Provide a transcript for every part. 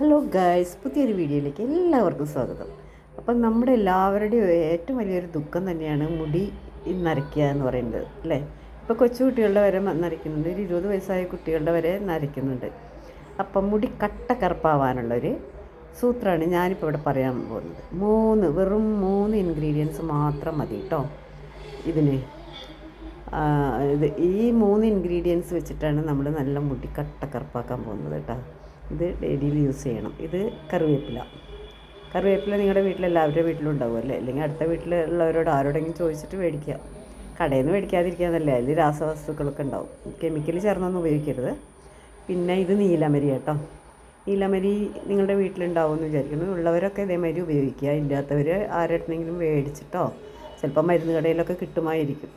Hello guys, പുതിയൊരു വീഡിയോയിലേക്ക് എല്ലാവർക്കും സ്വാഗതം. അപ്പം നമ്മുടെ എല്ലാവരുടെയും ഏറ്റവും വലിയൊരു ദുഃഖം തന്നെയാണ് മുടി നരയ്ക്കുക എന്ന് പറയുന്നത്, അല്ലേ? ഇപ്പോൾ കൊച്ചു കുട്ടികളുടെ വരെ നരയ്ക്കുന്നുണ്ട്, ഒരു 20 വയസ്സായ കുട്ടികളുടെ വരെ നരയ്ക്കുന്നുണ്ട്. അപ്പം മുടി കട്ട കറുപ്പാവാനുള്ളൊരു സൂത്രമാണ് ഞാനിപ്പോൾ ഇവിടെ പറയാൻ പോകുന്നത്. വെറും 3 ഇൻഗ്രീഡിയൻസ് മാത്രം മതി കേട്ടോ ഇതിന്. ഈ 3 ഇൻഗ്രീഡിയൻസ് വെച്ചിട്ടാണ് നമ്മൾ നല്ല മുടി കട്ട കറുപ്പാക്കാൻ പോകുന്നത് കേട്ടോ. ഇത് ഡെയിലി യൂസ് ചെയ്യണം. ഇത് കറിവേപ്പില നിങ്ങളുടെ വീട്ടിലെല്ലാവരുടെ വീട്ടിലും ഉണ്ടാവുമല്ലേ? അല്ലെങ്കിൽ അടുത്ത വീട്ടിലുള്ളവരോട് ആരോടെങ്കിലും ചോദിച്ചിട്ട് മേടിക്കുക. കടയിൽ നിന്ന് മേടിക്കാതിരിക്കാന്നല്ലേ, അതിൽ രാസവസ്തുക്കളൊക്കെ ഉണ്ടാവും. കെമിക്കൽ ചേർന്നൊന്നും ഉപയോഗിക്കരുത്. പിന്നെ ഇത് നീലമരി കേട്ടോ. നീലമരി നിങ്ങളുടെ വീട്ടിലുണ്ടാവുമെന്ന് വിചാരിക്കുന്നു. ഉള്ളവരൊക്കെ ഇതേമാതിരി ഉപയോഗിക്കുക. ഇല്ലാത്തവർ ആരുടെന്നെങ്കിലും മേടിച്ചിട്ടോ, ചിലപ്പോൾ മരുന്ന് കടയിലൊക്കെ കിട്ടുമായിരിക്കും.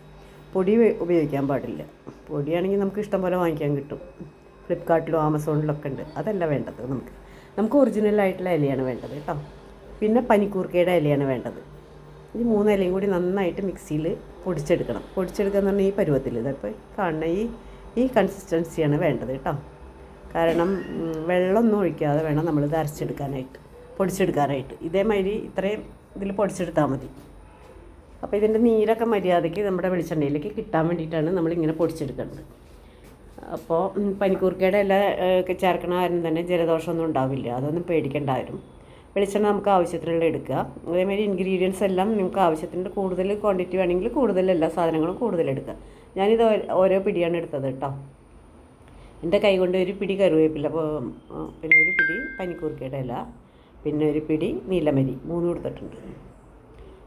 പൊടി ഉപയോഗിക്കാൻ പാടില്ല. പൊടിയാണെങ്കിൽ നമുക്ക് ഇഷ്ടം പോലെ വാങ്ങിക്കാൻ കിട്ടും. ഫ്ലിപ്കാർട്ടിലും ആമസോണിലൊക്കെ ഉണ്ട്. അതല്ല വേണ്ടത്. നമുക്ക് ഒറിജിനലായിട്ടുള്ള ഇലയാണ് വേണ്ടത് കേട്ടോ. പിന്നെ പനിക്കൂർക്കയുടെ ഇലയാണ് വേണ്ടത്. ഈ 3 ഇലയും കൂടി നന്നായിട്ട് മിക്സിയിൽ പൊടിച്ചെടുക്കണം. പൊടിച്ചെടുക്കുക എന്ന് പറഞ്ഞാൽ ഈ പരുവത്തിൽ, ഇതിപ്പോൾ കാണുന്ന ഈ കൺസിസ്റ്റൻസിയാണ് വേണ്ടത് കേട്ടോ. കാരണം വെള്ളമൊന്നും ഒഴിക്കാതെ വേണം നമ്മളിത് പൊടിച്ചെടുക്കാനായിട്ട്. ഇതേമാതിരി ഇത്രയും ഇതിൽ പൊടിച്ചെടുത്താൽ മതി. അപ്പോൾ ഇതിൻ്റെ നീരൊക്കെ മര്യാദയ്ക്ക് നമ്മുടെ വെളിച്ചെണ്ണയിലേക്ക് കിട്ടാൻ വേണ്ടിയിട്ടാണ് നമ്മളിങ്ങനെ പൊടിച്ചെടുക്കേണ്ടത്. അപ്പോൾ പനിക്കൂർക്കയുടെ ഇല ഒക്കെ ചേർക്കണ കാരണം തന്നെ ജലദോഷമൊന്നും ഉണ്ടാവില്ല. അതൊന്നും പേടിക്കേണ്ടായിരുന്നു. വെളിച്ചെണ്ണ നമുക്ക് ആവശ്യത്തിനുള്ള എടുക്കുക. അതേമാതിരി ഇൻഗ്രീഡിയൻസ് എല്ലാം നമുക്ക് ആവശ്യത്തിൻ്റെ കൂടുതൽ ക്വാണ്ടിറ്റി വേണമെങ്കിൽ കൂടുതൽ എല്ലാ സാധനങ്ങളും കൂടുതലെടുക്കുക. ഞാനിത് ഓരോ പിടിയാണ് എടുത്തത് കേട്ടോ. എൻ്റെ കൈ കൊണ്ട് ഒരു പിടി കറിവേപ്പില, പിന്നെ ഒരു പിടി പനിക്കൂർക്കയുടെ ഇല, പിന്നെ ഒരു പിടി നീലമരി, 3 എടുത്തിട്ടുണ്ട്.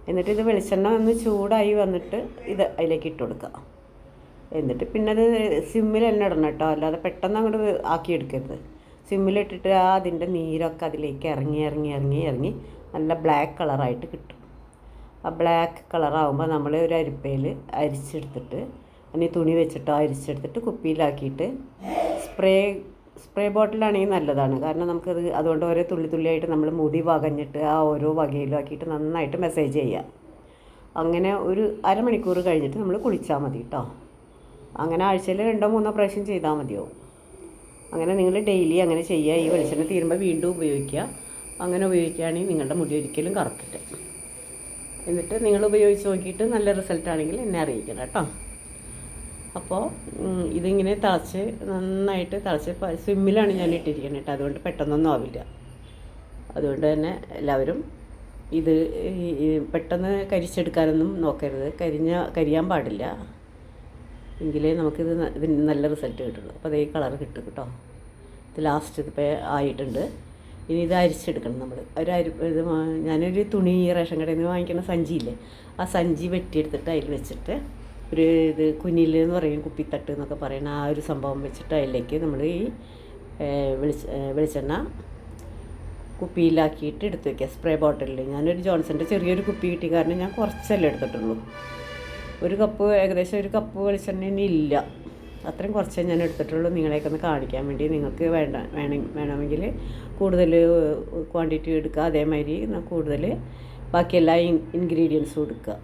എന്നിട്ട് ഇത് വെളിച്ചെണ്ണ ഒന്ന് ചൂടായി വന്നിട്ട് ഇത് അതിലേക്ക് ഇട്ട് കൊടുക്കുക. എന്നിട്ട് പിന്നെ അത് സിമ്മിൽ തന്നെ ഇടണം കേട്ടോ, അല്ലാതെ പെട്ടെന്ന് അങ്ങോട്ട് ആക്കിയെടുക്കരുത്. സിമ്മിലിട്ടിട്ട് അതിൻ്റെ നീരൊക്കെ അതിലേക്ക് ഇറങ്ങി നല്ല ബ്ലാക്ക് കളറായിട്ട് കിട്ടും. ആ ബ്ലാക്ക് കളറാകുമ്പോൾ നമ്മൾ ഒരു അരിപ്പയിൽ അരിച്ചെടുത്തിട്ട്, അതിന് തുണി വെച്ചിട്ടോ അരിച്ചെടുത്തിട്ട് കുപ്പിയിലാക്കിയിട്ട് സ്പ്രേ ബോട്ടിലാണെങ്കിൽ നല്ലതാണ്. കാരണം നമുക്കത് അതുകൊണ്ട് ഓരോ തുള്ളിയായിട്ട് നമ്മൾ മുടി വകഞ്ഞിട്ട് ആ ഓരോ വകയിലും ആക്കിയിട്ട് നന്നായിട്ട് മസാജ് ചെയ്യാം. അങ്ങനെ ഒരു അരമണിക്കൂർ കഴിഞ്ഞിട്ട് നമ്മൾ കുളിച്ചാൽ മതി കേട്ടോ. അങ്ങനെ ആഴ്ചയിൽ 2-3 പ്രാവശ്യം ചെയ്താൽ മതിയാവും. അങ്ങനെ നിങ്ങൾ ഡെയിലി അങ്ങനെ ചെയ്യുക. ഈ വെളിച്ചെണ്ണ തീരുമ്പോൾ വീണ്ടും ഉപയോഗിക്കുക. അങ്ങനെ ഉപയോഗിക്കുകയാണെങ്കിൽ നിങ്ങളുടെ മുടി ഒരിക്കലും കറക്കില്ല. എന്നിട്ട് നിങ്ങൾ ഉപയോഗിച്ച് നോക്കിയിട്ട് നല്ല റിസൾട്ടാണെങ്കിൽ എന്നെ അറിയിക്കണം കേട്ടോ. അപ്പോൾ ഇതിങ്ങനെ നന്നായിട്ട് സ്വിമ്മിലാണ് ഞാൻ ഇട്ടിരിക്കുന്നത് കേട്ടോ. അതുകൊണ്ട് പെട്ടെന്നൊന്നും ആവില്ല. അതുകൊണ്ട് തന്നെ എല്ലാവരും ഇത് പെട്ടെന്ന് കരിച്ചെടുക്കാനൊന്നും നോക്കരുത്. കരിയാൻ പാടില്ല. എങ്കിലേ ഇതിന് നല്ല റിസൾട്ട് കിട്ടുള്ളൂ. അപ്പോൾ അതേ കളർ കിട്ടും കേട്ടോ. ഇത് ലാസ്റ്റ് ഇതിപ്പോൾ ആയിട്ടുണ്ട്. ഇനി ഇത് അരിച്ചെടുക്കണം നമ്മൾ. ഞാനൊരു തുണി റേഷൻ കടയിൽ നിന്ന് വാങ്ങിക്കുന്ന സഞ്ചിയില്ലേ, ആ സഞ്ചി വെട്ടിയെടുത്തിട്ട് അതിൽ വെച്ചിട്ട് ഇത് കുനില് എന്ന് പറയും, കുപ്പിത്തട്ട് എന്നൊക്കെ പറയുന്ന ആ ഒരു സംഭവം വെച്ചിട്ട് അതിലേക്ക് നമ്മൾ ഈ വെളിച്ചെണ്ണ കുപ്പിയിലാക്കിയിട്ട് എടുത്ത് വയ്ക്കുക. സ്പ്രേ ബോട്ടിലിൽ ഞാനൊരു ജോൺസൻ്റെ ചെറിയൊരു കുപ്പി കിട്ടിയ കാരണം ഞാൻ കുറച്ചല്ലേ എടുത്തിട്ടുള്ളൂ. ഏകദേശം ഒരു കപ്പ് വെളിച്ചെണ്ണ ഇല്ല, അത്രയും കുറച്ചേ ഞാൻ എടുത്തിട്ടുള്ളൂ. നിങ്ങളെയൊക്കെ ഒന്ന് കാണിക്കാൻ വേണ്ടി. നിങ്ങൾക്ക് വേണമെങ്കിൽ കൂടുതൽ ക്വാണ്ടിറ്റി എടുക്കുക. അതേമാതിരി കൂടുതൽ ബാക്കി എല്ലാ ഇൻഗ്രീഡിയൻസും എടുക്കുക.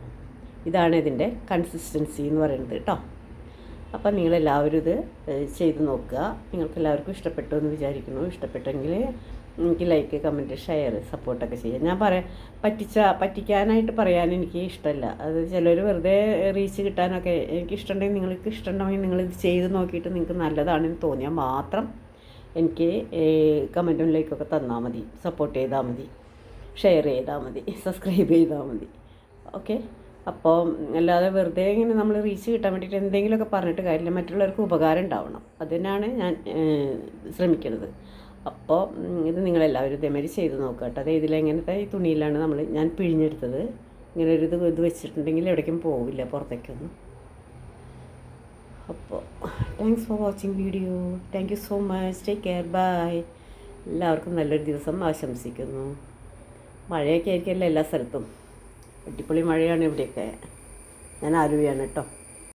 ഇതാണ് ഇതിൻ്റെ കൺസിസ്റ്റൻസി എന്ന് പറയുന്നത് കേട്ടോ. അപ്പം നിങ്ങളെല്ലാവരും ഇത് ചെയ്ത് നോക്കുക. നിങ്ങൾക്കെല്ലാവർക്കും ഇഷ്ടപ്പെട്ടു എന്ന് വിചാരിക്കുന്നു. ഇഷ്ടപ്പെട്ടെങ്കിൽ എനിക്ക് ലൈക്ക്, കമൻറ്റ്, ഷെയർ, സപ്പോർട്ടൊക്കെ ചെയ്യാം. ഞാൻ പറ്റിക്കാനായിട്ട് പറയാൻ എനിക്ക് ഇഷ്ടമല്ല. അത് ചിലർ വെറുതെ റീച്ച് കിട്ടാനൊക്കെ എനിക്ക് ഇഷ്ടമുണ്ടെങ്കിൽ, നിങ്ങൾക്ക് ഇഷ്ടമുണ്ടെങ്കിൽ നിങ്ങളിത് ചെയ്ത് നോക്കിയിട്ട് നിങ്ങൾക്ക് നല്ലതാണെന്ന് തോന്നിയാൽ മാത്രം എനിക്ക് കമൻറ്റും ലൈക്കൊക്കെ തന്നാൽ മതി. സപ്പോർട്ട് ചെയ്താൽ മതി, ഷെയർ ചെയ്താൽ മതി, സബ്സ്ക്രൈബ് ചെയ്താൽ മതി. ഓക്കെ. അപ്പോൾ അല്ലാതെ വെറുതെ ഇങ്ങനെ നമ്മൾ റീച്ച് കിട്ടാൻ വേണ്ടിയിട്ട് എന്തെങ്കിലുമൊക്കെ പറഞ്ഞിട്ട് കാര്യമില്ല. മറ്റുള്ളവർക്ക് ഉപകാരം ഉണ്ടാവണം. അതിനാണ് ഞാൻ ശ്രമിക്കുന്നത്. അപ്പോൾ ഇത് നിങ്ങളെല്ലാവരും ഇതേമാതിരി ചെയ്ത് നോക്കുക കേട്ടോ. അതായത് ഇതിലെങ്ങനത്തെ ഈ തുണിയിലാണ് ഞാൻ പിഴിഞ്ഞെടുത്തത്. ഇങ്ങനെ ഒരു ഇത് വെച്ചിട്ടുണ്ടെങ്കിൽ എവിടേക്കും പോവില്ല പുറത്തേക്കൊന്നും. അപ്പോൾ thanks for watching video. Thank you so much. Take care. Bye. എല്ലാവർക്കും നല്ലൊരു ദിവസം ആശംസിക്കുന്നു. മഴയൊക്കെ ആയിരിക്കുമല്ലോ എല്ലാ സ്ഥലത്തും. അടിപൊളി മഴയാണ് ഇവിടെയൊക്കെ. ഞാൻ ആലുവയാണ് കേട്ടോ.